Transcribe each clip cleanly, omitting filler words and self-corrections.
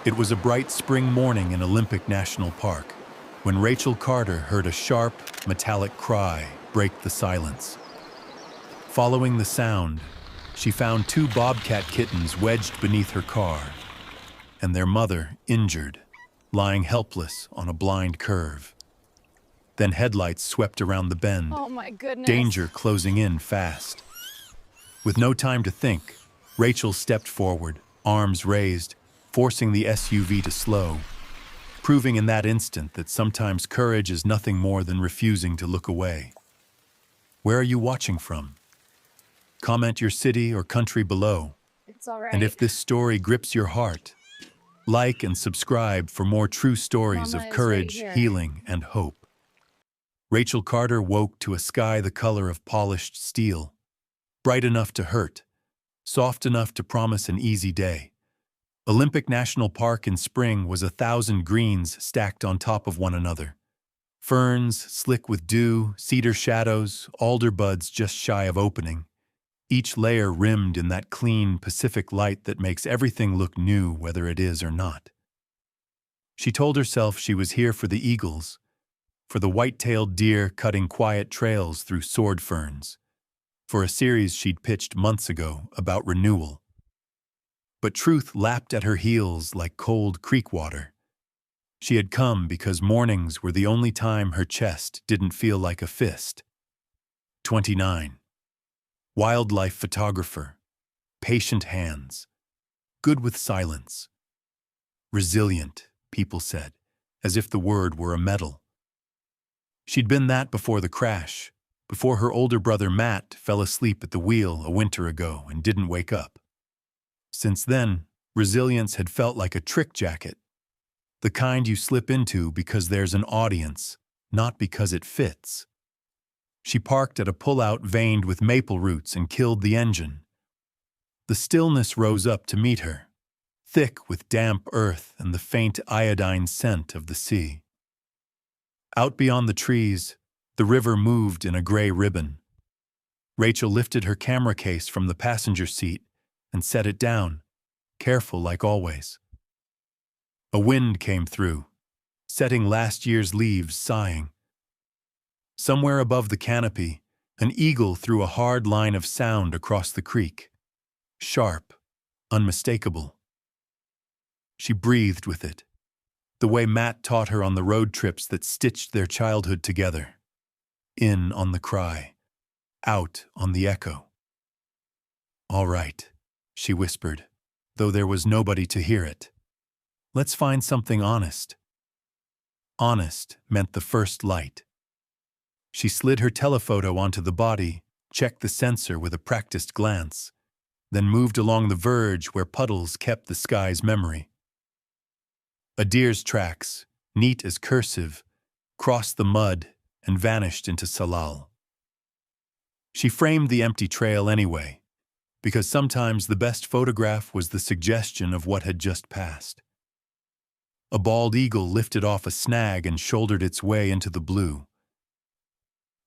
It was a bright spring morning in Olympic National Park when Rachel Carter heard a sharp, metallic cry break the silence. Following the sound, she found two bobcat kittens wedged beneath her car, and their mother injured, lying helpless on a blind curve. Then headlights swept around the bend, Oh my goodness. danger closing in fast. With no time to think, Rachel stepped forward, arms raised, forcing the SUV to slow, proving in that instant that sometimes courage is nothing more than refusing to look away. Where are you watching from? Comment your city or country below. It's all right. And if this story grips your heart, like and subscribe for more true stories Mama of is courage, right here. healing, and hope. Rachel Carter woke to a sky the color of polished steel, bright enough to hurt, soft enough to promise an easy day. Olympic National Park in spring was 1,000 greens stacked on top of one another. Ferns, slick with dew, cedar shadows, alder buds just shy of opening, each layer rimmed in that clean Pacific light that makes everything look new whether it is or not. She told herself she was here for the eagles, for the white-tailed deer cutting quiet trails through sword ferns, for a series she'd pitched months ago about renewal. But truth lapped at her heels like cold creek water. She had come because mornings were the only time her chest didn't feel like a fist. 29. Wildlife photographer. Patient hands. Good with silence. Resilient, people said, as if the word were a medal. She'd been that before the crash, before her older brother Matt fell asleep at the wheel a winter ago and didn't wake up. Since then, resilience had felt like a trick jacket, the kind you slip into because there's an audience, not because it fits. She parked at a pullout veined with maple roots and killed the engine. The stillness rose up to meet her, thick with damp earth and the faint iodine scent of the sea. Out beyond the trees, the river moved in a gray ribbon. Rachel lifted her camera case from the passenger seat and set it down, careful like always. A wind came through, setting last year's leaves sighing. Somewhere above the canopy, an eagle threw a hard line of sound across the creek, sharp, unmistakable. She breathed with it, the way Matt taught her on the road trips that stitched their childhood together. In on the cry, out on the echo. All right, she whispered, though there was nobody to hear it. Let's find something honest. Honest meant the first light. She slid her telephoto onto the body, checked the sensor with a practiced glance, then moved along the verge where puddles kept the sky's memory. A deer's tracks, neat as cursive, crossed the mud and vanished into Salal. She framed the empty trail anyway, because sometimes the best photograph was the suggestion of what had just passed. A bald eagle lifted off a snag and shouldered its way into the blue.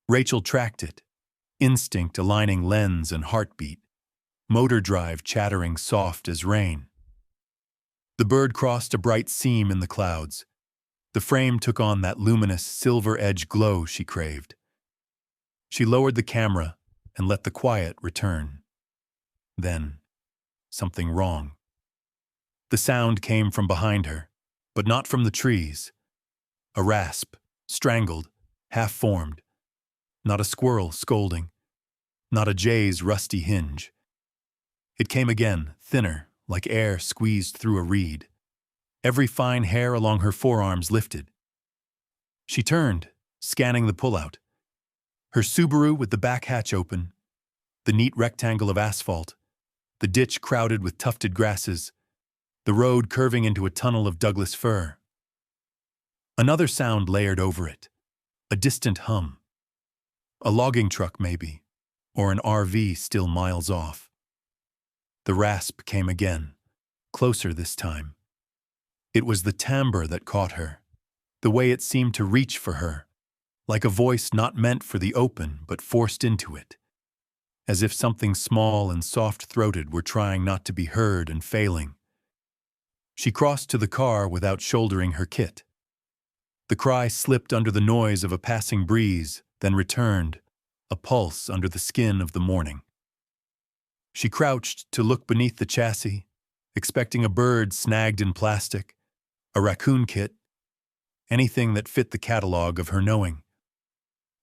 Rachel tracked it, instinct aligning lens and heartbeat, motor drive chattering soft as rain. The bird crossed a bright seam in the clouds. The frame took on that luminous silver-edge glow she craved. She lowered the camera and let the quiet return. Then, something wrong. The sound came from behind her, but not from the trees. A rasp, strangled, half-formed. Not a squirrel scolding. Not a jay's rusty hinge. It came again, thinner, like air squeezed through a reed. Every fine hair along her forearms lifted. She turned, scanning the pullout. Her Subaru with the back hatch open, the neat rectangle of asphalt, the ditch crowded with tufted grasses, the road curving into a tunnel of Douglas fir. Another sound layered over it, a distant hum. A logging truck maybe, or an RV still miles off. The rasp came again, closer this time. It was the timbre that caught her, the way it seemed to reach for her, like a voice not meant for the open but forced into it, as if something small and soft-throated were trying not to be heard and failing. She crossed to the car without shouldering her kit. The cry slipped under the noise of a passing breeze, then returned, a pulse under the skin of the morning. She crouched to look beneath the chassis, expecting a bird snagged in plastic, a raccoon kit, anything that fit the catalog of her knowing.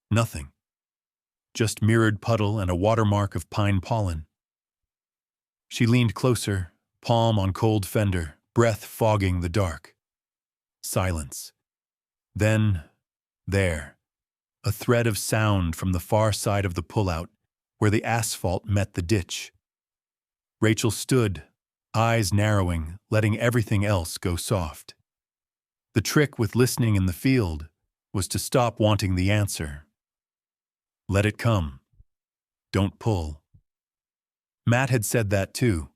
Nothing. Just mirrored puddle and a watermark of pine pollen. She leaned closer, palm on cold fender, breath fogging the dark. Silence. Then, there, a thread of sound from the far side of the pullout, where the asphalt met the ditch. Rachel stood, eyes narrowing, letting everything else go soft. The trick with listening in the field was to stop wanting the answer. Let it come. Don't pull. Matt had said that too,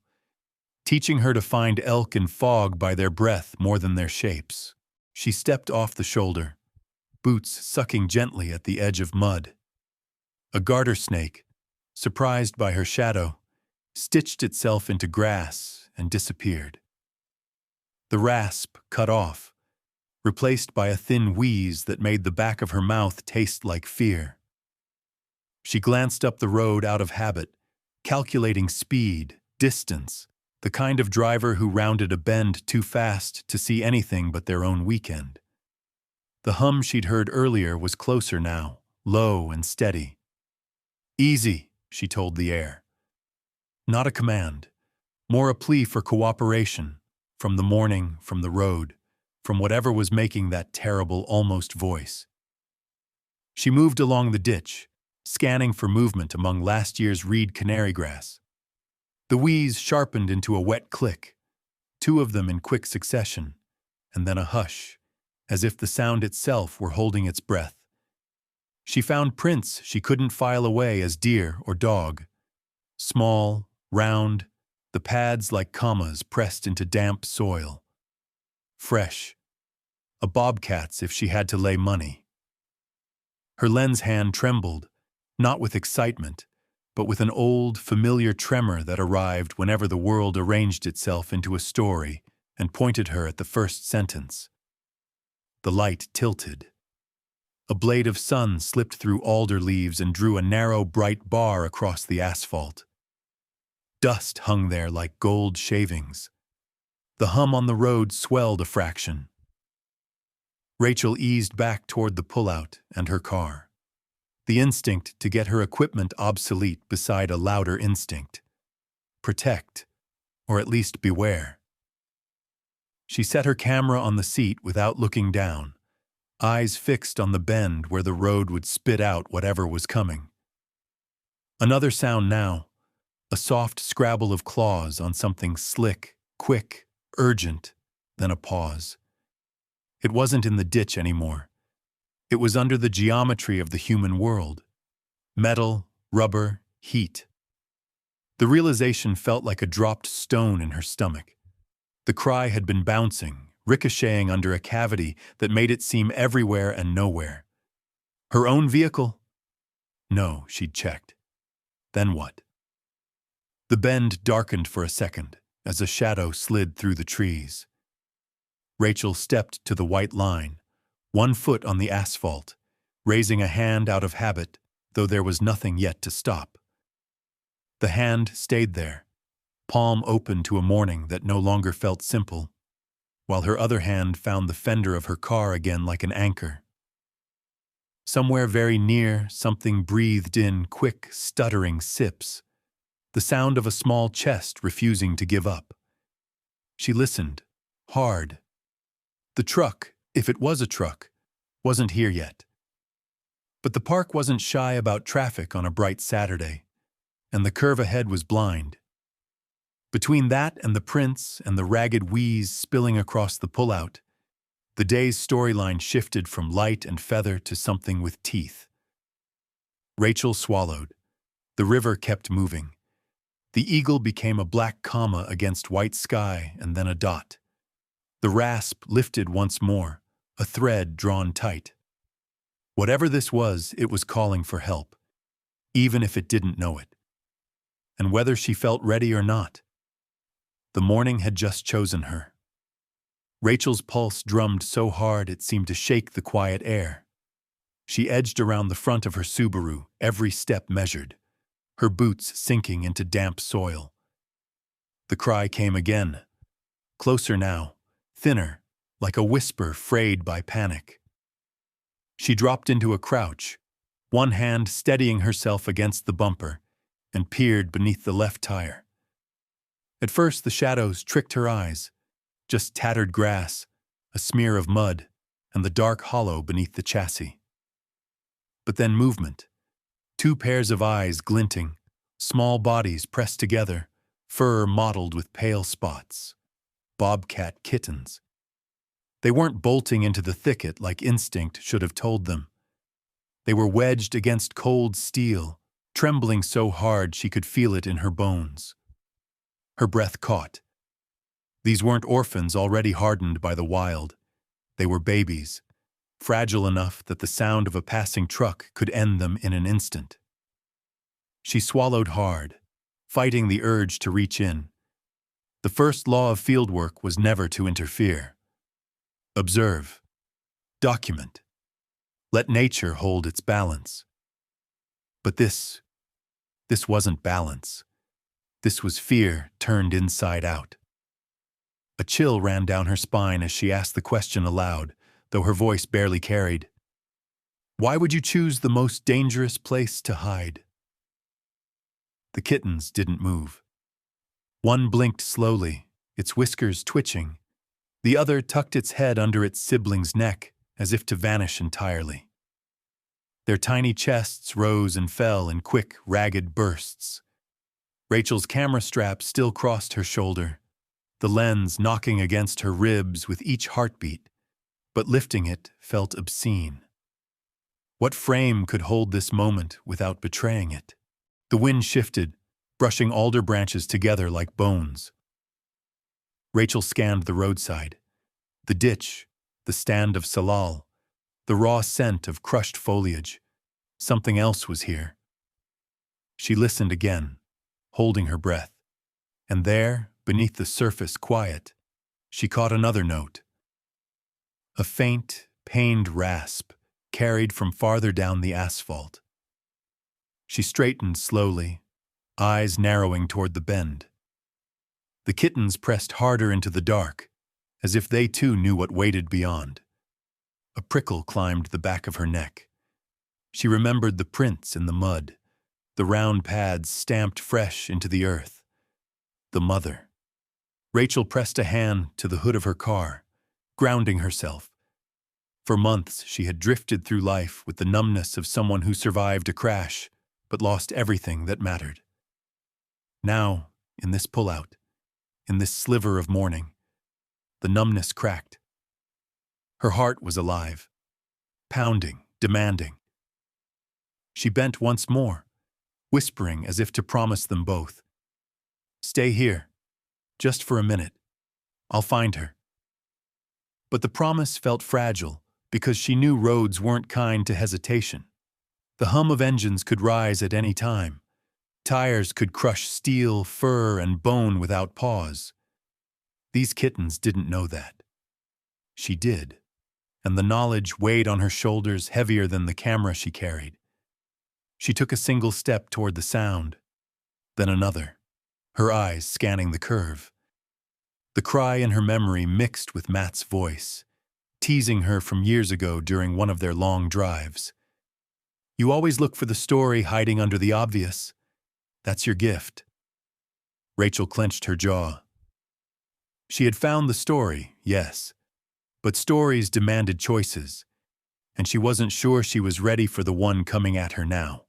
teaching her to find elk in fog by their breath more than their shapes. She stepped off the shoulder, boots sucking gently at the edge of mud. A garter snake, surprised by her shadow, stitched itself into grass and disappeared. The rasp cut off, replaced by a thin wheeze that made the back of her mouth taste like fear. She glanced up the road out of habit, calculating speed, distance, the kind of driver who rounded a bend too fast to see anything but their own weekend. The hum she'd heard earlier was closer now, low and steady. Easy, she told the air. Not a command, more a plea for cooperation, from the morning, from the road, from whatever was making that terrible almost voice. She moved along the ditch, scanning for movement among last year's reed canary grass. The wheeze sharpened into a wet click, two of them in quick succession, and then a hush, as if the sound itself were holding its breath. She found prints she couldn't file away as deer or dog. Small, round, the pads like commas pressed into damp soil. Fresh. A bobcat's if she had to lay money. Her lens hand trembled, not with excitement, but with an old, familiar tremor that arrived whenever the world arranged itself into a story and pointed her at the first sentence. The light tilted. A blade of sun slipped through alder leaves and drew a narrow, bright bar across the asphalt. Dust hung there like gold shavings. The hum on the road swelled a fraction. Rachel eased back toward the pullout and her car. The instinct to get her equipment obsolete beside a louder instinct. Protect, or at least beware. She set her camera on the seat without looking down, eyes fixed on the bend where the road would spit out whatever was coming. Another sound now, a soft scrabble of claws on something slick, quick, urgent, then a pause. It wasn't in the ditch anymore. It was under the geometry of the human world. Metal, rubber, heat. The realization felt like a dropped stone in her stomach. The cry had been bouncing, ricocheting under a cavity that made it seem everywhere and nowhere. Her own vehicle? No, she'd checked. Then what? The bend darkened for a second as a shadow slid through the trees. Rachel stepped to the white line, one foot on the asphalt, raising a hand out of habit, though there was nothing yet to stop. The hand stayed there, palm open to a morning that no longer felt simple, while her other hand found the fender of her car again like an anchor. Somewhere very near, something breathed in quick, stuttering sips, the sound of a small chest refusing to give up. She listened, hard. The truck, if it was a truck, wasn't here yet. But the park wasn't shy about traffic on a bright Saturday, and the curve ahead was blind. Between that and the prints and the ragged wheeze spilling across the pullout, the day's storyline shifted from light and feather to something with teeth. Rachel swallowed. The river kept moving. The eagle became a black comma against white sky and then a dot. The rasp lifted once more, a thread drawn tight. Whatever this was, it was calling for help, even if it didn't know it. And whether she felt ready or not, the morning had just chosen her. Rachel's pulse drummed so hard it seemed to shake the quiet air. She edged around the front of her Subaru, every step measured, her boots sinking into damp soil. The cry came again, closer now, thinner, like a whisper frayed by panic. She dropped into a crouch, one hand steadying herself against the bumper, and peered beneath the left tire. At first the shadows tricked her eyes, just tattered grass, a smear of mud, and the dark hollow beneath the chassis. But then movement, two pairs of eyes glinting, small bodies pressed together, fur mottled with pale spots. Bobcat kittens. They weren't bolting into the thicket like instinct should have told them. They were wedged against cold steel, trembling so hard she could feel it in her bones. Her breath caught. These weren't orphans already hardened by the wild. They were babies, fragile enough that the sound of a passing truck could end them in an instant. She swallowed hard, fighting the urge to reach in. The first law of fieldwork was never to interfere. Observe. Document. Let nature hold its balance. But this wasn't balance. This was fear turned inside out. A chill ran down her spine as she asked the question aloud, though her voice barely carried. Why would you choose the most dangerous place to hide? The kittens didn't move. One blinked slowly, its whiskers twitching. The other tucked its head under its sibling's neck, as if to vanish entirely. Their tiny chests rose and fell in quick, ragged bursts. Rachel's camera strap still crossed her shoulder, the lens knocking against her ribs with each heartbeat, but lifting it felt obscene. What frame could hold this moment without betraying it? The wind shifted, brushing alder branches together like bones. Rachel scanned the roadside, the ditch, the stand of salal, the raw scent of crushed foliage. Something else was here. She listened again, holding her breath. And there, beneath the surface quiet, she caught another note. A faint, pained rasp carried from farther down the asphalt. She straightened slowly, eyes narrowing toward the bend. The kittens pressed harder into the dark, as if they too knew what waited beyond. A prickle climbed the back of her neck. She remembered the prints in the mud, the round pads stamped fresh into the earth. The mother. Rachel pressed a hand to the hood of her car, grounding herself. For months she had drifted through life with the numbness of someone who survived a crash, but lost everything that mattered. Now, in this pullout, in this sliver of morning, the numbness cracked. Her heart was alive, pounding, demanding. She bent once more, whispering as if to promise them both. Stay here, just for a minute. I'll find her. But the promise felt fragile because she knew roads weren't kind to hesitation. The hum of engines could rise at any time. Tires could crush steel, fur, and bone without pause. These kittens didn't know that. She did, and the knowledge weighed on her shoulders heavier than the camera she carried. She took a single step toward the sound, then another, her eyes scanning the curve. The cry in her memory mixed with Matt's voice, teasing her from years ago during one of their long drives. You always look for the story hiding under the obvious. That's your gift. Rachel clenched her jaw. She had found the story, yes, but stories demanded choices, and she wasn't sure she was ready for the one coming at her now.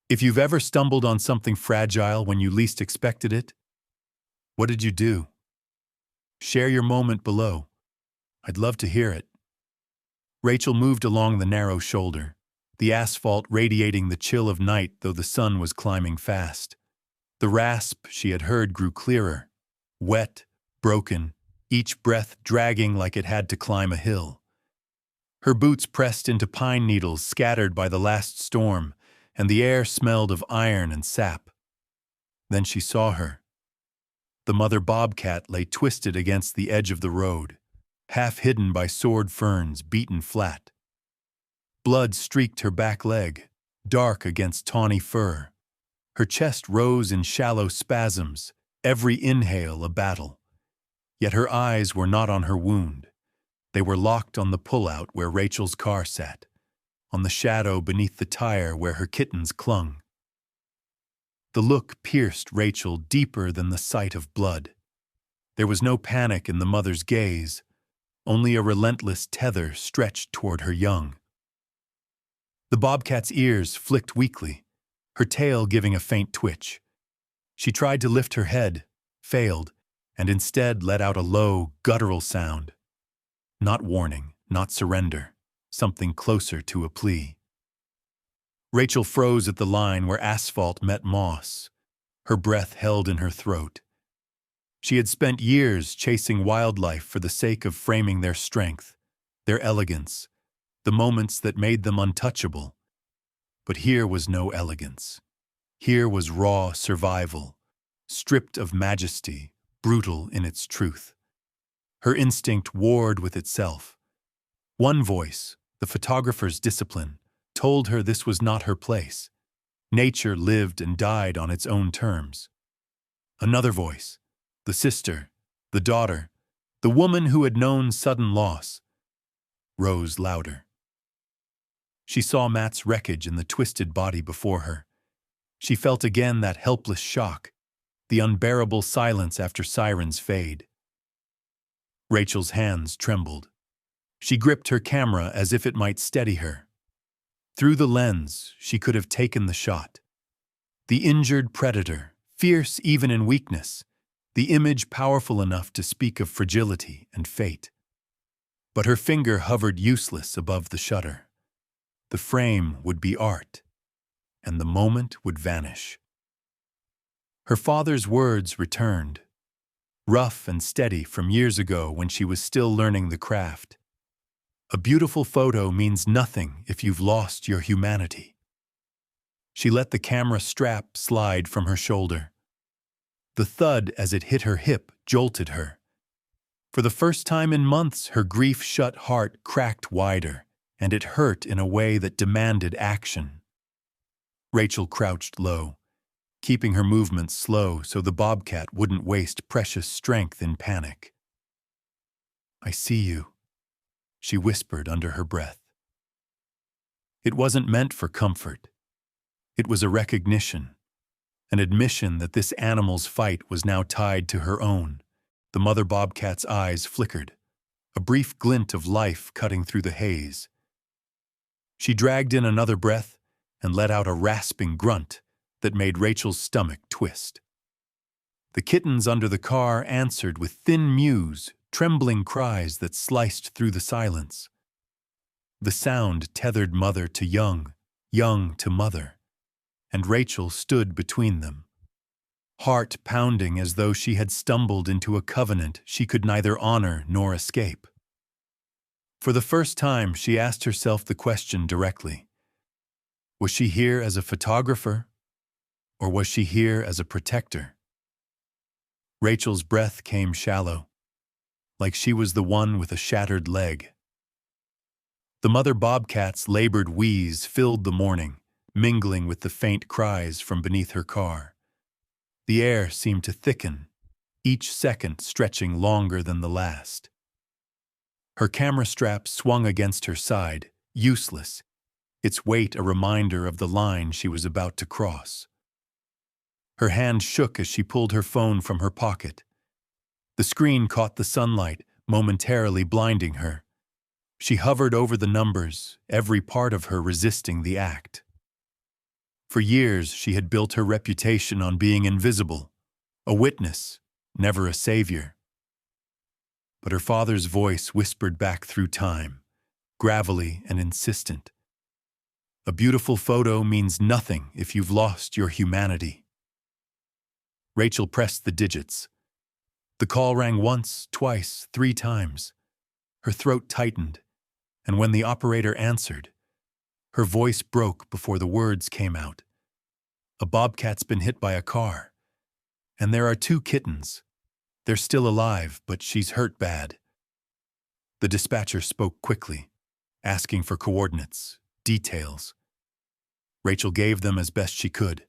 If you've ever stumbled on something fragile when you least expected it, what did you do? Share your moment below. I'd love to hear it. Rachel moved along the narrow shoulder, the asphalt radiating the chill of night though the sun was climbing fast. The rasp she had heard grew clearer, wet, broken, each breath dragging like it had to climb a hill. Her boots pressed into pine needles scattered by the last storm, and the air smelled of iron and sap. Then she saw her. The mother bobcat lay twisted against the edge of the road, half hidden by sword ferns beaten flat. Blood streaked her back leg, dark against tawny fur. Her chest rose in shallow spasms, every inhale a battle. Yet her eyes were not on her wound. They were locked on the pullout where Rachel's car sat, on the shadow beneath the tire where her kittens clung. The look pierced Rachel deeper than the sight of blood. There was no panic in the mother's gaze, only a relentless tether stretched toward her young. The bobcat's ears flicked weakly, her tail giving a faint twitch. She tried to lift her head, failed, and instead let out a low, guttural sound. Not warning, not surrender, something closer to a plea. Rachel froze at the line where asphalt met moss, her breath held in her throat. She had spent years chasing wildlife for the sake of framing their strength, their elegance, the moments that made them untouchable. But here was no elegance. Here was raw survival, stripped of majesty, brutal in its truth. Her instinct warred with itself. One voice, the photographer's discipline, told her this was not her place. Nature lived and died on its own terms. Another voice, the sister, the daughter, the woman who had known sudden loss, rose louder. She saw Matt's wreckage in the twisted body before her. She felt again that helpless shock, the unbearable silence after sirens fade. Rachel's hands trembled. She gripped her camera as if it might steady her. Through the lens, she could have taken the shot. The injured predator, fierce even in weakness, the image powerful enough to speak of fragility and fate. But her finger hovered useless above the shutter. The frame would be art, and the moment would vanish. Her father's words returned, rough and steady from years ago when she was still learning the craft. A beautiful photo means nothing if you've lost your humanity. She let the camera strap slide from her shoulder. The thud as it hit her hip jolted her. For the first time in months, her grief-shut heart cracked wider, and it hurt in a way that demanded action. Rachel crouched low, keeping her movements slow so the bobcat wouldn't waste precious strength in panic. "I see you," she whispered under her breath. It wasn't meant for comfort. It was a recognition, an admission that this animal's fight was now tied to her own. The mother bobcat's eyes flickered, a brief glint of life cutting through the haze. She dragged in another breath and let out a rasping grunt that made Rachel's stomach twist. The kittens under the car answered with thin mews, trembling cries that sliced through the silence. The sound tethered mother to young, young to mother, and Rachel stood between them, heart pounding as though she had stumbled into a covenant she could neither honor nor escape. For the first time, she asked herself the question directly. Was she here as a photographer, or was she here as a protector? Rachel's breath came shallow, like she was the one with a shattered leg. The mother bobcat's labored wheeze filled the morning, mingling with the faint cries from beneath her car. The air seemed to thicken, each second stretching longer than the last. Her camera strap swung against her side, useless, its weight a reminder of the line she was about to cross. Her hand shook as she pulled her phone from her pocket. The screen caught the sunlight, momentarily blinding her. She hovered over the numbers, every part of her resisting the act. For years, she had built her reputation on being invisible, a witness, never a savior. But her father's voice whispered back through time, gravelly and insistent. A beautiful photo means nothing if you've lost your humanity. Rachel pressed the digits. The call rang once, twice, 3 times. Her throat tightened, and when the operator answered, her voice broke before the words came out. A bobcat's been hit by a car, and there are 2 kittens, They're still alive, but she's hurt bad. The dispatcher spoke quickly, asking for coordinates, details. Rachel gave them as best she could,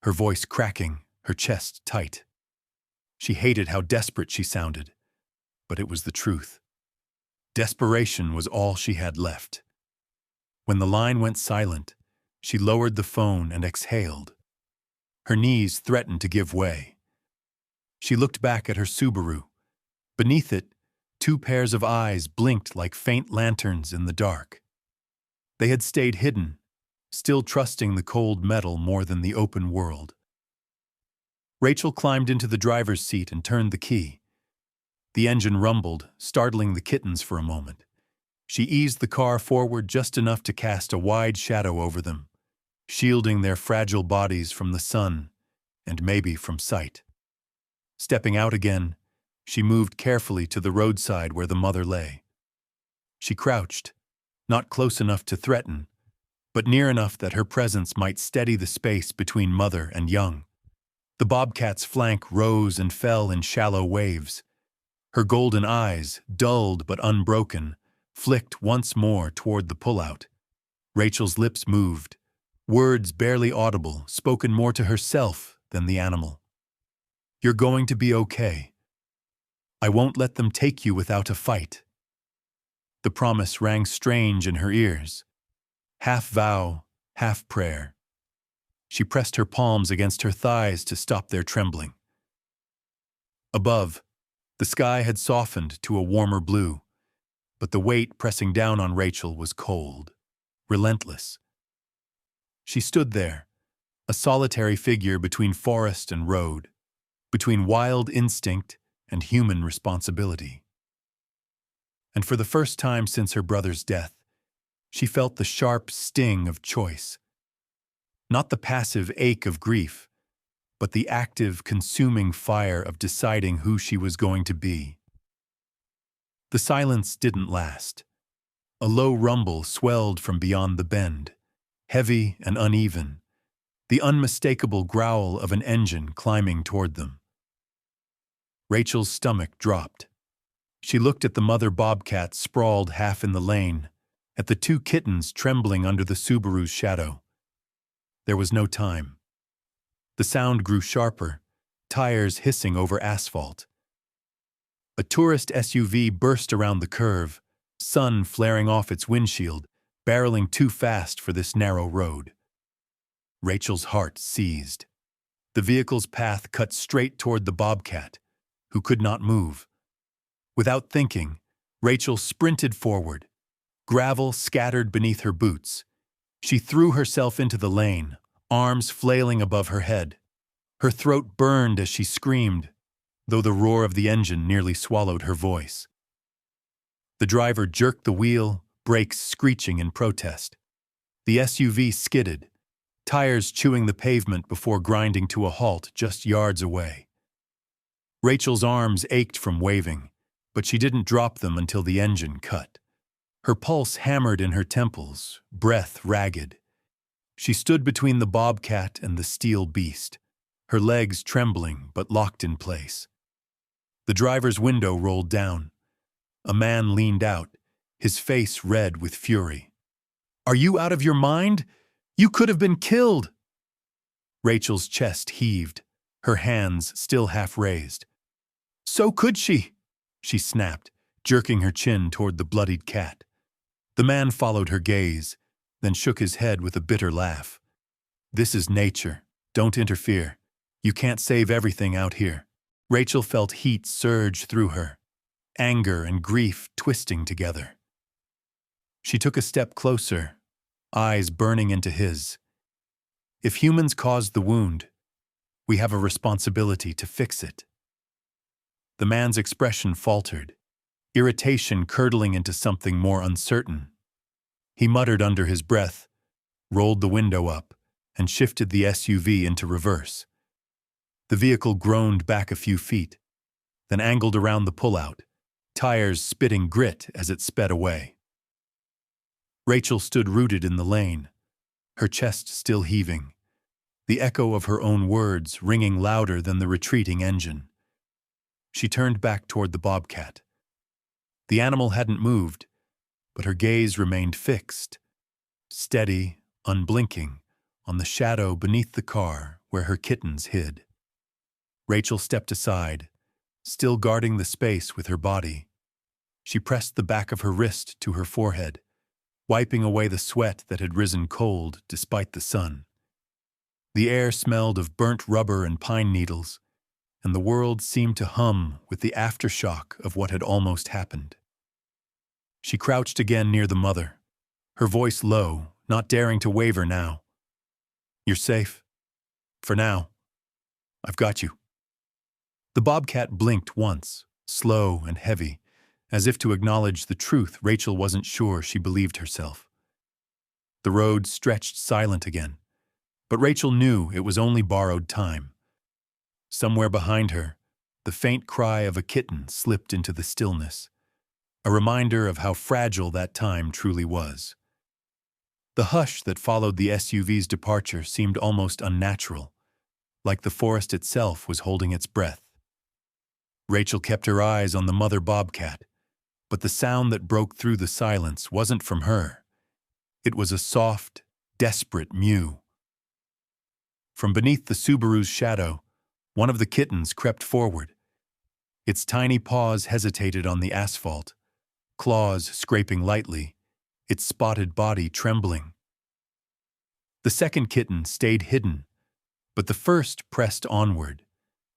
her voice cracking, her chest tight. She hated how desperate she sounded, but it was the truth. Desperation was all she had left. When the line went silent, she lowered the phone and exhaled. Her knees threatened to give way. She looked back at her Subaru. Beneath it, 2 pairs of eyes blinked like faint lanterns in the dark. They had stayed hidden, still trusting the cold metal more than the open world. Rachel climbed into the driver's seat and turned the key. The engine rumbled, startling the kittens for a moment. She eased the car forward just enough to cast a wide shadow over them, shielding their fragile bodies from the sun and maybe from sight. Stepping out again, she moved carefully to the roadside where the mother lay. She crouched, not close enough to threaten, but near enough that her presence might steady the space between mother and young. The bobcat's flank rose and fell in shallow waves. Her golden eyes, dulled but unbroken, flicked once more toward the pullout. Rachel's lips moved, words barely audible, spoken more to herself than the animal. "You're going to be okay. I won't let them take you without a fight." The promise rang strange in her ears, half vow, half prayer. She pressed her palms against her thighs to stop their trembling. Above, the sky had softened to a warmer blue, but the weight pressing down on Rachel was cold, relentless. She stood there, a solitary figure between forest and road, between wild instinct and human responsibility. And for the first time since her brother's death, she felt the sharp sting of choice. Not the passive ache of grief, but the active, consuming fire of deciding who she was going to be. The silence didn't last. A low rumble swelled from beyond the bend, heavy and uneven, the unmistakable growl of an engine climbing toward them. Rachel's stomach dropped. She looked at the mother bobcat sprawled half in the lane, at the 2 kittens trembling under the Subaru's shadow. There was no time. The sound grew sharper, tires hissing over asphalt. A tourist SUV burst around the curve, sun flaring off its windshield, barreling too fast for this narrow road. Rachel's heart seized. The vehicle's path cut straight toward the bobcat, who could not move. Without thinking, Rachel sprinted forward. Gravel scattered beneath her boots. She threw herself into the lane, arms flailing above her head. Her throat burned as she screamed, though the roar of the engine nearly swallowed her voice. The driver jerked the wheel, brakes screeching in protest. The SUV skidded, tires chewing the pavement before grinding to a halt just yards away. Rachel's arms ached from waving, but she didn't drop them until the engine cut. Her pulse hammered in her temples, breath ragged. She stood between the bobcat and the steel beast, her legs trembling but locked in place. The driver's window rolled down. A man leaned out, his face red with fury. "Are you out of your mind? You could have been killed!" Rachel's chest heaved, her hands still half raised. "So could she," she snapped, jerking her chin toward the bloodied cat. The man followed her gaze, then shook his head with a bitter laugh. "This is nature. Don't interfere. You can't save everything out here." Rachel felt heat surge through her, anger and grief twisting together. She took a step closer, eyes burning into his. If humans caused the wound, we have a responsibility to fix it. The man's expression faltered, irritation curdling into something more uncertain. He muttered under his breath, rolled the window up, and shifted the SUV into reverse. The vehicle groaned back a few feet, then angled around the pullout, tires spitting grit as it sped away. Rachel stood rooted in the lane, her chest still heaving, the echo of her own words ringing louder than the retreating engine. She turned back toward the bobcat. The animal hadn't moved, but her gaze remained fixed, steady, unblinking, on the shadow beneath the car where her kittens hid. Rachel stepped aside, still guarding the space with her body. She pressed the back of her wrist to her forehead, wiping away the sweat that had risen cold despite the sun. The air smelled of burnt rubber and pine needles, and the world seemed to hum with the aftershock of what had almost happened. She crouched again near the mother, her voice low, not daring to waver now. "You're safe. For now. I've got you." The bobcat blinked once, slow and heavy, as if to acknowledge the truth Rachel wasn't sure she believed herself. The road stretched silent again, but Rachel knew it was only borrowed time. Somewhere behind her, the faint cry of a kitten slipped into the stillness, a reminder of how fragile that time truly was. The hush that followed the SUV's departure seemed almost unnatural, like the forest itself was holding its breath. Rachel kept her eyes on the mother bobcat, but the sound that broke through the silence wasn't from her. It was a soft, desperate mew. From beneath the Subaru's shadow, one of the kittens crept forward. Its tiny paws hesitated on the asphalt, claws scraping lightly, its spotted body trembling. The second kitten stayed hidden, but the first pressed onward,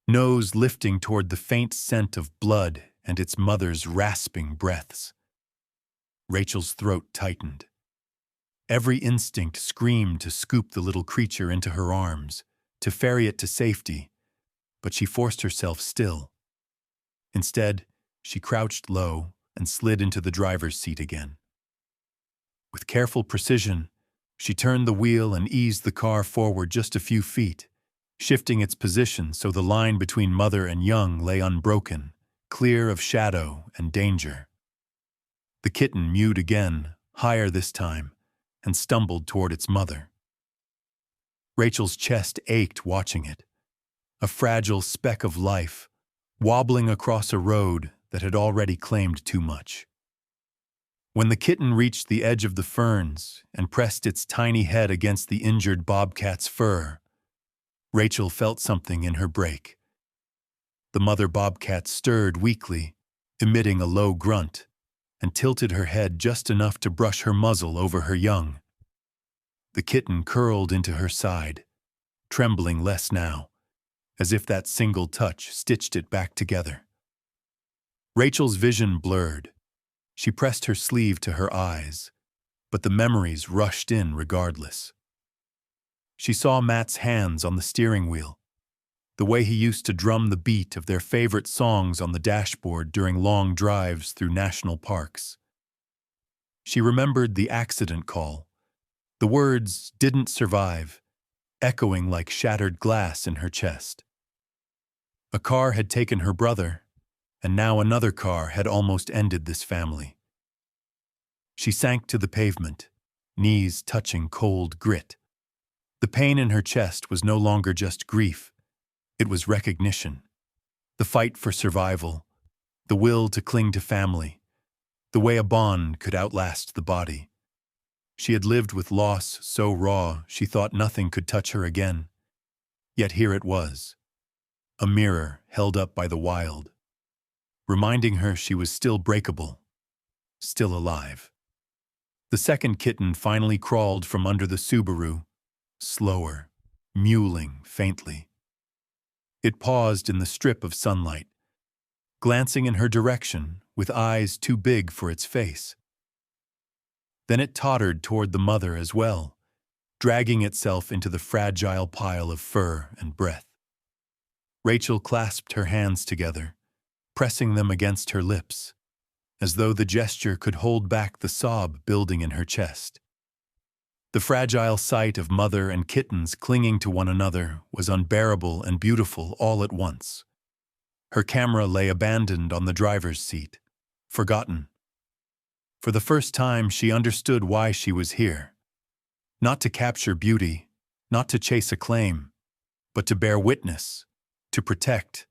nose lifting toward the faint scent of blood and its mother's rasping breaths. Rachel's throat tightened. Every instinct screamed to scoop the little creature into her arms, to ferry it to safety, but she forced herself still. Instead, she crouched low and slid into the driver's seat again. With careful precision, she turned the wheel and eased the car forward just a few feet, shifting its position so the line between mother and young lay unbroken, clear of shadow and danger. The kitten mewed again, higher this time, and stumbled toward its mother. Rachel's chest ached watching it, a fragile speck of life, wobbling across a road that had already claimed too much. When the kitten reached the edge of the ferns and pressed its tiny head against the injured bobcat's fur, Rachel felt something in her break. The mother bobcat stirred weakly, emitting a low grunt, and tilted her head just enough to brush her muzzle over her young. The kitten curled into her side, trembling less now, as if that single touch stitched it back together. Rachel's vision blurred. She pressed her sleeve to her eyes, but the memories rushed in regardless. She saw Matt's hands on the steering wheel, the way he used to drum the beat of their favorite songs on the dashboard during long drives through national parks. She remembered the accident call, the words "didn't survive," echoing like shattered glass in her chest. A car had taken her brother, and now another car had almost ended this family. She sank to the pavement, knees touching cold grit. The pain in her chest was no longer just grief. It was recognition. The fight for survival, the will to cling to family, the way a bond could outlast the body. She had lived with loss so raw she thought nothing could touch her again. Yet here it was, a mirror held up by the wild, reminding her she was still breakable, still alive. The second kitten finally crawled from under the Subaru, slower, mewling faintly. It paused in the strip of sunlight, glancing in her direction with eyes too big for its face. Then it tottered toward the mother as well, dragging itself into the fragile pile of fur and breath. Rachel clasped her hands together, pressing them against her lips, as though the gesture could hold back the sob building in her chest. The fragile sight of mother and kittens clinging to one another was unbearable and beautiful all at once. Her camera lay abandoned on the driver's seat, forgotten. For the first time, she understood why she was here. Not to capture beauty, not to chase acclaim, but to bear witness, to protect,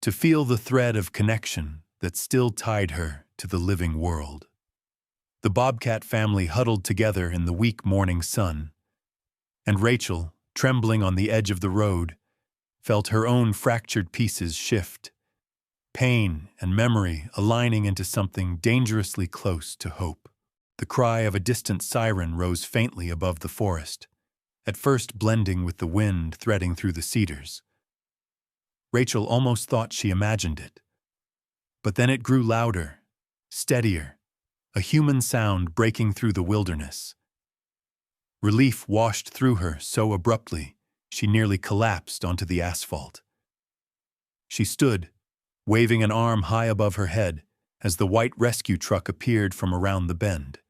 to feel the thread of connection that still tied her to the living world. The Bobcat family huddled together in the weak morning sun, and Rachel, trembling on the edge of the road, felt her own fractured pieces shift, pain and memory aligning into something dangerously close to hope. The cry of a distant siren rose faintly above the forest, at first blending with the wind threading through the cedars. Rachel almost thought she imagined it. But then it grew louder, steadier, a human sound breaking through the wilderness. Relief washed through her so abruptly, she nearly collapsed onto the asphalt. She stood, waving an arm high above her head, as the white rescue truck appeared from around the bend.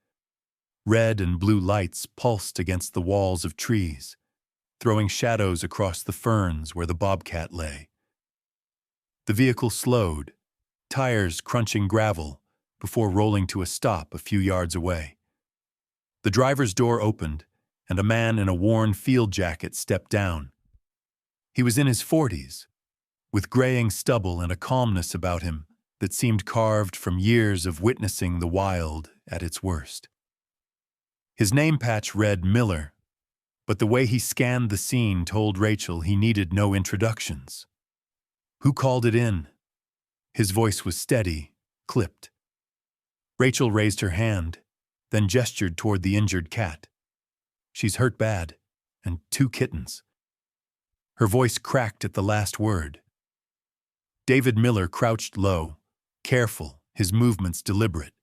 Red and blue lights pulsed against the walls of trees, throwing shadows across the ferns where the bobcat lay. The vehicle slowed, tires crunching gravel, before rolling to a stop a few yards away. The driver's door opened, and a man in a worn field jacket stepped down. He was in his 40s, with graying stubble and a calmness about him that seemed carved from years of witnessing the wild at its worst. His name patch read Miller, but the way he scanned the scene told Rachel he needed no introductions. "Who called it in?" His voice was steady, clipped. Rachel raised her hand, then gestured toward the injured cat. "She's hurt bad, and 2 kittens." Her voice cracked at the last word. David Miller crouched low, careful, his movements deliberate.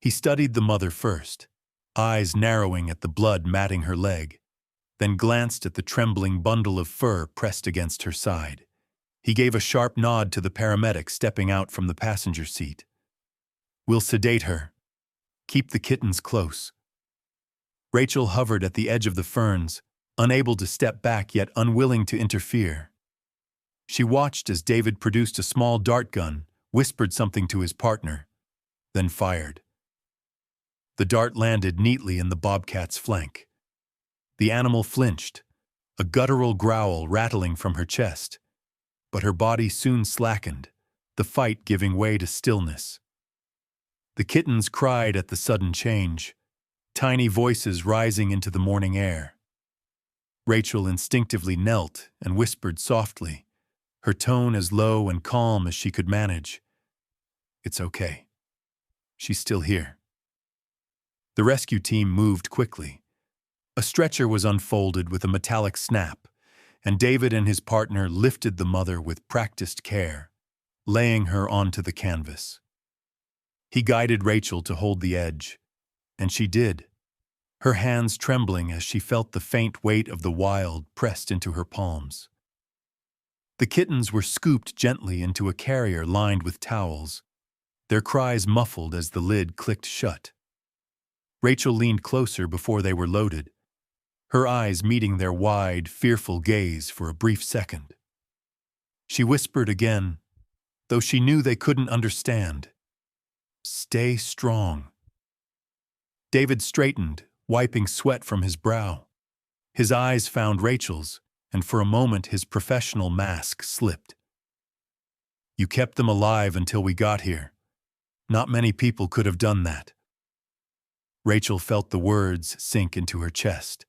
He studied the mother first, eyes narrowing at the blood matting her leg, then glanced at the trembling bundle of fur pressed against her side. He gave a sharp nod to the paramedic stepping out from the passenger seat. "We'll sedate her. Keep the kittens close." Rachel hovered at the edge of the ferns, unable to step back yet unwilling to interfere. She watched as David produced a small dart gun, whispered something to his partner, then fired. The dart landed neatly in the bobcat's flank. The animal flinched, a guttural growl rattling from her chest, but her body soon slackened, the fight giving way to stillness. The kittens cried at the sudden change, tiny voices rising into the morning air. Rachel instinctively knelt and whispered softly, her tone as low and calm as she could manage. "It's okay. She's still here." The rescue team moved quickly. A stretcher was unfolded with a metallic snap, and David and his partner lifted the mother with practiced care, laying her onto the canvas. He guided Rachel to hold the edge, and she did, her hands trembling as she felt the faint weight of the wild pressed into her palms. The kittens were scooped gently into a carrier lined with towels, their cries muffled as the lid clicked shut. Rachel leaned closer before they were loaded, her eyes meeting their wide, fearful gaze for a brief second. She whispered again, though she knew they couldn't understand, "Stay strong." David straightened, wiping sweat from his brow. His eyes found Rachel's, and for a moment his professional mask slipped. "You kept them alive until we got here. Not many people could have done that." Rachel felt the words sink into her chest,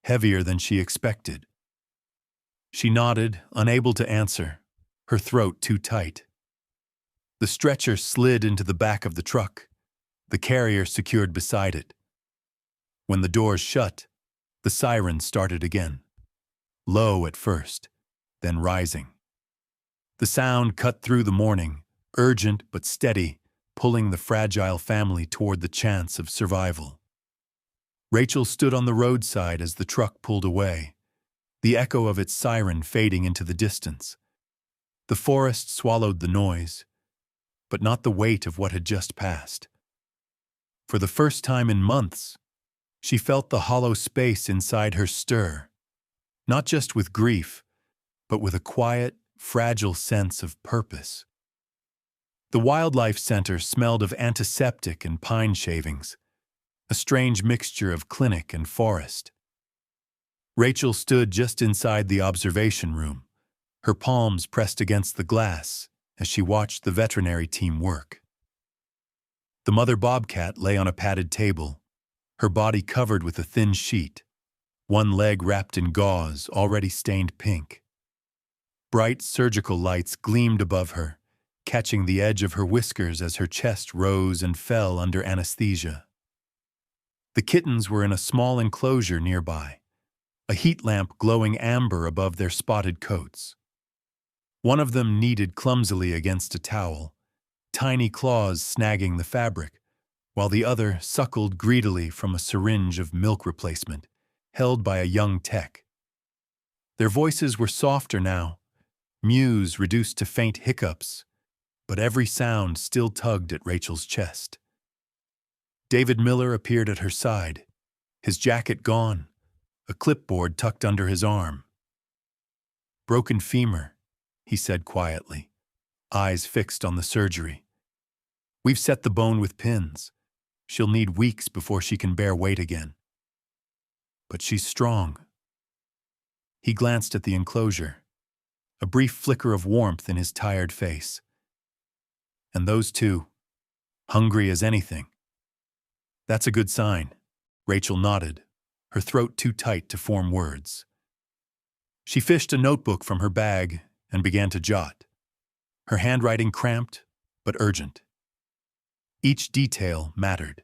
heavier than she expected. She nodded, unable to answer, her throat too tight. The stretcher slid into the back of the truck, the carrier secured beside it. When the doors shut, the siren started again, low at first, then rising. The sound cut through the morning, urgent but steady, pulling the fragile family toward the chance of survival. Rachel stood on the roadside as the truck pulled away, the echo of its siren fading into the distance. The forest swallowed the noise, but not the weight of what had just passed. For the first time in months, she felt the hollow space inside her stir, not just with grief, but with a quiet, fragile sense of purpose. The wildlife center smelled of antiseptic and pine shavings, a strange mixture of clinic and forest. Rachel stood just inside the observation room, her palms pressed against the glass as she watched the veterinary team work. The mother bobcat lay on a padded table, her body covered with a thin sheet, one leg wrapped in gauze already stained pink. Bright surgical lights gleamed above her, catching the edge of her whiskers as her chest rose and fell under anesthesia. The kittens were in a small enclosure nearby, a heat lamp glowing amber above their spotted coats. One of them kneaded clumsily against a towel, tiny claws snagging the fabric, while the other suckled greedily from a syringe of milk replacement, held by a young tech. Their voices were softer now, mews reduced to faint hiccups, but every sound still tugged at Rachel's chest. David Miller appeared at her side, his jacket gone, a clipboard tucked under his arm. "Broken femur," he said quietly, eyes fixed on the surgery. "We've set the bone with pins. She'll need weeks before she can bear weight again. But she's strong." He glanced at the enclosure, a brief flicker of warmth in his tired face. "And those two, hungry as anything." "That's a good sign," Rachel nodded, her throat too tight to form words. She fished a notebook from her bag and began to jot, her handwriting cramped but urgent. Each detail mattered.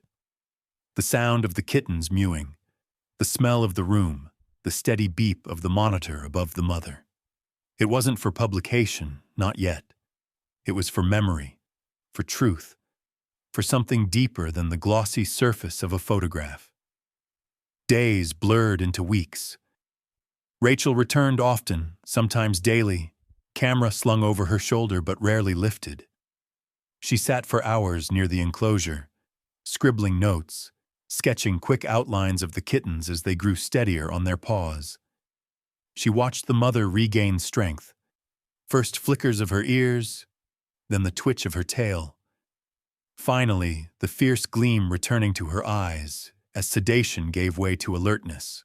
The sound of the kittens mewing, the smell of the room, the steady beep of the monitor above the mother. It wasn't for publication, not yet. It was for memory, for truth, for something deeper than the glossy surface of a photograph. Days blurred into weeks. Rachel returned often, sometimes daily, camera slung over her shoulder but rarely lifted. She sat for hours near the enclosure, scribbling notes, sketching quick outlines of the kittens as they grew steadier on their paws. She watched the mother regain strength, first flickers of her ears, then the twitch of her tail. Finally, the fierce gleam returning to her eyes as sedation gave way to alertness.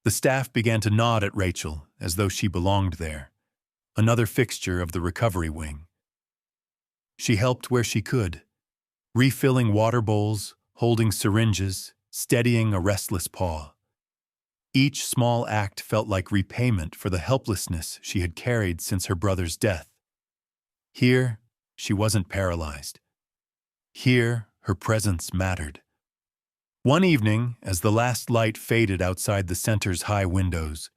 The staff began to nod at Rachel as though she belonged there, another fixture of the recovery wing. She helped where she could, refilling water bowls, holding syringes, steadying a restless paw. Each small act felt like repayment for the helplessness she had carried since her brother's death. Here, she wasn't paralyzed. Here, her presence mattered. One evening, as the last light faded outside the center's high windows,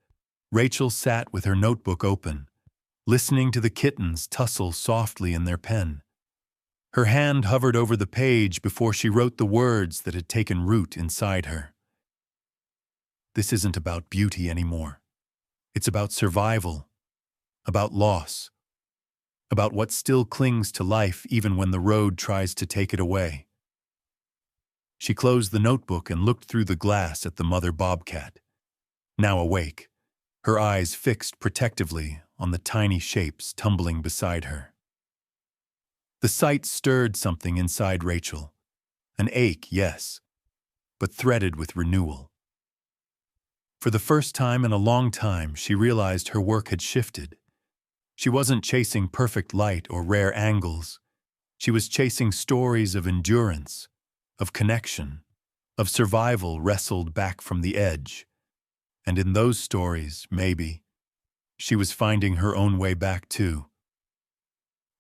Rachel sat with her notebook open, listening to the kittens tussle softly in their pen. Her hand hovered over the page before she wrote the words that had taken root inside her. This isn't about beauty anymore. It's about survival, about loss, about what still clings to life even when the road tries to take it away. She closed the notebook and looked through the glass at the mother bobcat, now awake, her eyes fixed protectively on the tiny shapes tumbling beside her. The sight stirred something inside Rachel, an ache, yes, but threaded with renewal. For the first time in a long time, she realized her work had shifted. She wasn't chasing perfect light or rare angles. She was chasing stories of endurance, of connection, of survival wrestled back from the edge. And in those stories, maybe, she was finding her own way back too.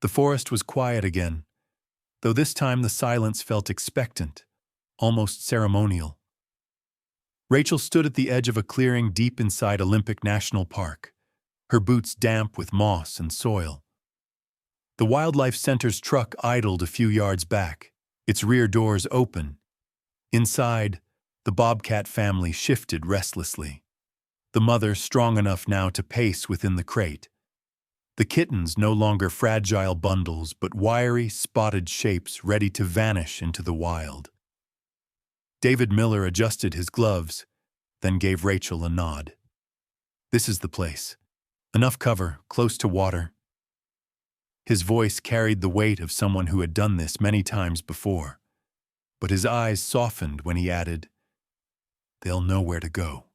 The forest was quiet again, though this time the silence felt expectant, almost ceremonial. Rachel stood at the edge of a clearing deep inside Olympic National Park, her boots damp with moss and soil. The Wildlife Center's truck idled a few yards back, its rear doors open. Inside, the bobcat family shifted restlessly, the mother strong enough now to pace within the crate. The kittens no longer fragile bundles but wiry, spotted shapes ready to vanish into the wild. David Miller adjusted his gloves, then gave Rachel a nod. "This is the place. Enough cover, close to water." His voice carried the weight of someone who had done this many times before, but his eyes softened when he added, "They'll know where to go."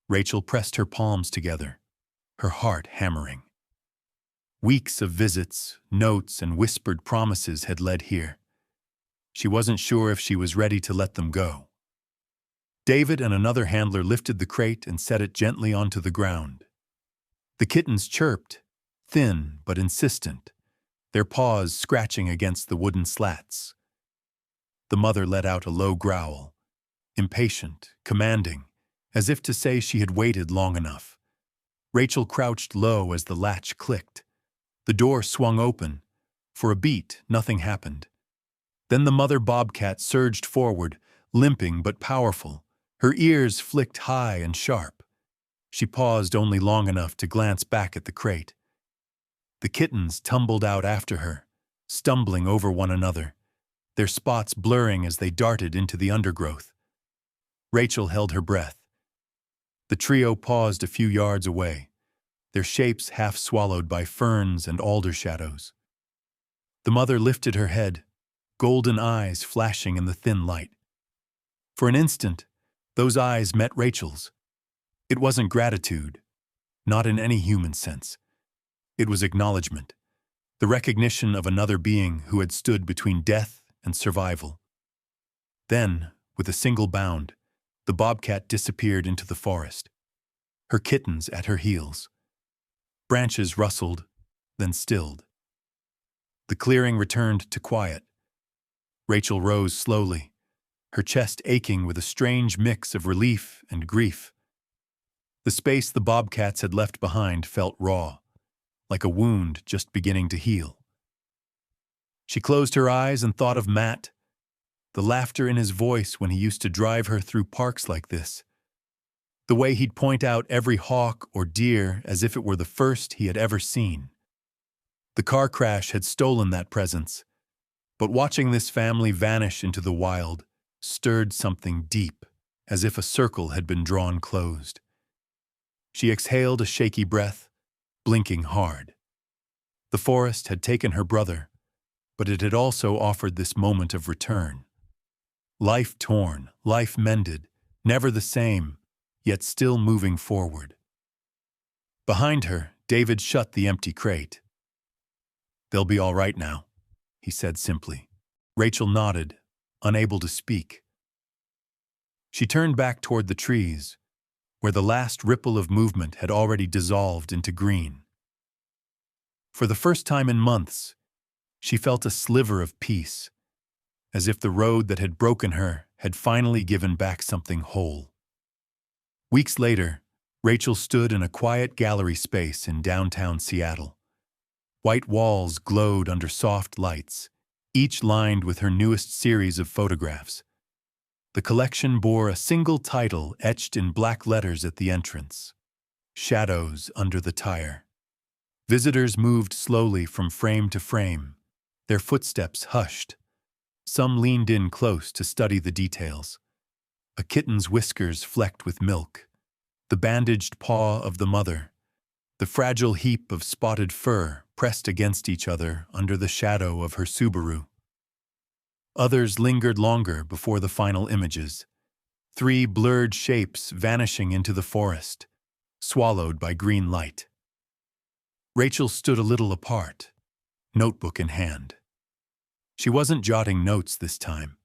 Rachel pressed her palms together, her heart hammering. Weeks of visits, notes, and whispered promises had led here. She wasn't sure if she was ready to let them go. David and another handler lifted the crate and set it gently onto the ground. The kittens chirped, thin but insistent, their paws scratching against the wooden slats. The mother let out a low growl, impatient, commanding, as if to say she had waited long enough. Rachel crouched low as the latch clicked. The door swung open. For a beat, nothing happened. Then the mother bobcat surged forward, limping but powerful. Her ears flicked high and sharp. She paused only long enough to glance back at the crate. The kittens tumbled out after her, stumbling over one another, their spots blurring as they darted into the undergrowth. Rachel held her breath. The trio paused a few yards away, their shapes half swallowed by ferns and alder shadows. The mother lifted her head, golden eyes flashing in the thin light. For an instant, those eyes met Rachel's. It wasn't gratitude, not in any human sense. It was acknowledgement, the recognition of another being who had stood between death and survival. Then, with a single bound, the bobcat disappeared into the forest, her kittens at her heels. Branches rustled, then stilled. The clearing returned to quiet. Rachel rose slowly, her chest aching with a strange mix of relief and grief. The space the bobcats had left behind felt raw, like a wound just beginning to heal. She closed her eyes and thought of Matt, the laughter in his voice when he used to drive her through parks like this, the way he'd point out every hawk or deer as if it were the first he had ever seen. The car crash had stolen that presence, but watching this family vanish into the wild stirred something deep, as if a circle had been drawn closed. She exhaled a shaky breath, blinking hard. The forest had taken her brother, but it had also offered this moment of return. Life torn, life mended, never the same, yet still moving forward. Behind her, David shut the empty crate. "They'll be all right now," he said simply. Rachel nodded, unable to speak. She turned back toward the trees, where the last ripple of movement had already dissolved into green. For the first time in months, she felt a sliver of peace, as if the road that had broken her had finally given back something whole. Weeks later, Rachel stood in a quiet gallery space in downtown Seattle. White walls glowed under soft lights, each lined with her newest series of photographs. The collection bore a single title etched in black letters at the entrance: Shadows Under the Tire. Visitors moved slowly from frame to frame, their footsteps hushed. Some leaned in close to study the details. A kitten's whiskers flecked with milk, the bandaged paw of the mother, the fragile heap of spotted fur pressed against each other under the shadow of her Subaru. Others lingered longer before the final images, 3 blurred shapes vanishing into the forest, swallowed by green light. Rachel stood a little apart, notebook in hand. She wasn't jotting notes this time.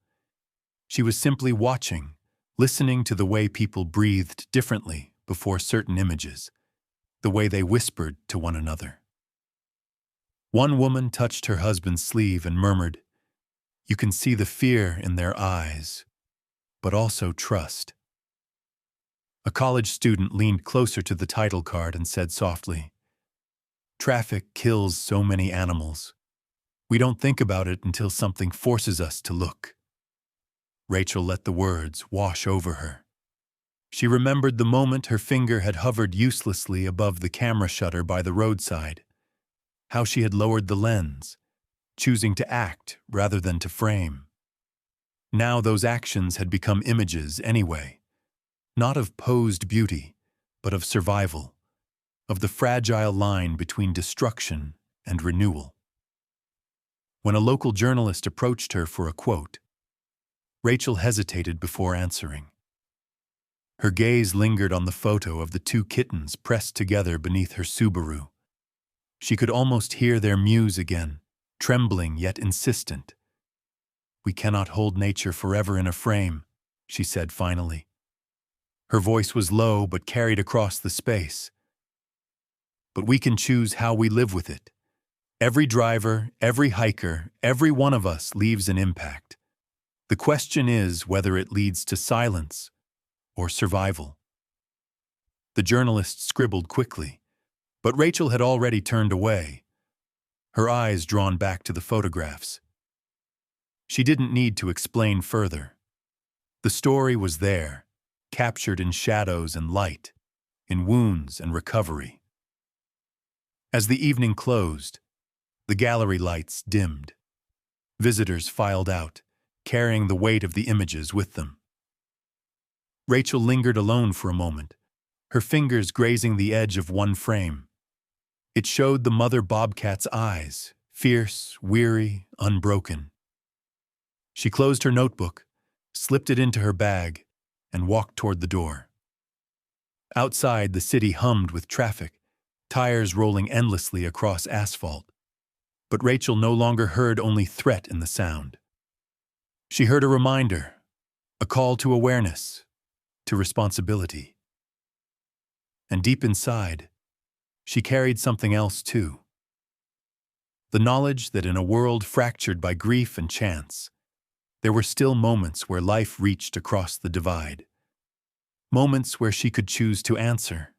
She was simply watching, listening to the way people breathed differently before certain images, the way they whispered to one another. One woman touched her husband's sleeve and murmured, "You can see the fear in their eyes, but also trust." A college student leaned closer to the title card and said softly, "Traffic kills so many animals. We don't think about it until something forces us to look." Rachel let the words wash over her. She remembered the moment her finger had hovered uselessly above the camera shutter by the roadside, how she had lowered the lens, choosing to act rather than to frame. Now those actions had become images anyway, not of posed beauty, but of survival, of the fragile line between destruction and renewal. When a local journalist approached her for a quote, Rachel hesitated before answering. Her gaze lingered on the photo of the two kittens pressed together beneath her Subaru. She could almost hear their mews again, trembling yet insistent. "We cannot hold nature forever in a frame," she said finally. Her voice was low but carried across the space. "But we can choose how we live with it. Every driver, every hiker, every one of us leaves an impact. The question is whether it leads to silence or survival." The journalist scribbled quickly, but Rachel had already turned away, her eyes drawn back to the photographs. She didn't need to explain further. The story was there, captured in shadows and light, in wounds and recovery. As the evening closed, the gallery lights dimmed. Visitors filed out, carrying the weight of the images with them. Rachel lingered alone for a moment, her fingers grazing the edge of one frame. It showed the mother bobcat's eyes, fierce, weary, unbroken. She closed her notebook, slipped it into her bag, and walked toward the door. Outside, the city hummed with traffic, tires rolling endlessly across asphalt. But Rachel no longer heard only threat in the sound. She heard a reminder, a call to awareness, to responsibility. And deep inside, she carried something else too. The knowledge that in a world fractured by grief and chance, there were still moments where life reached across the divide. Moments where she could choose to answer,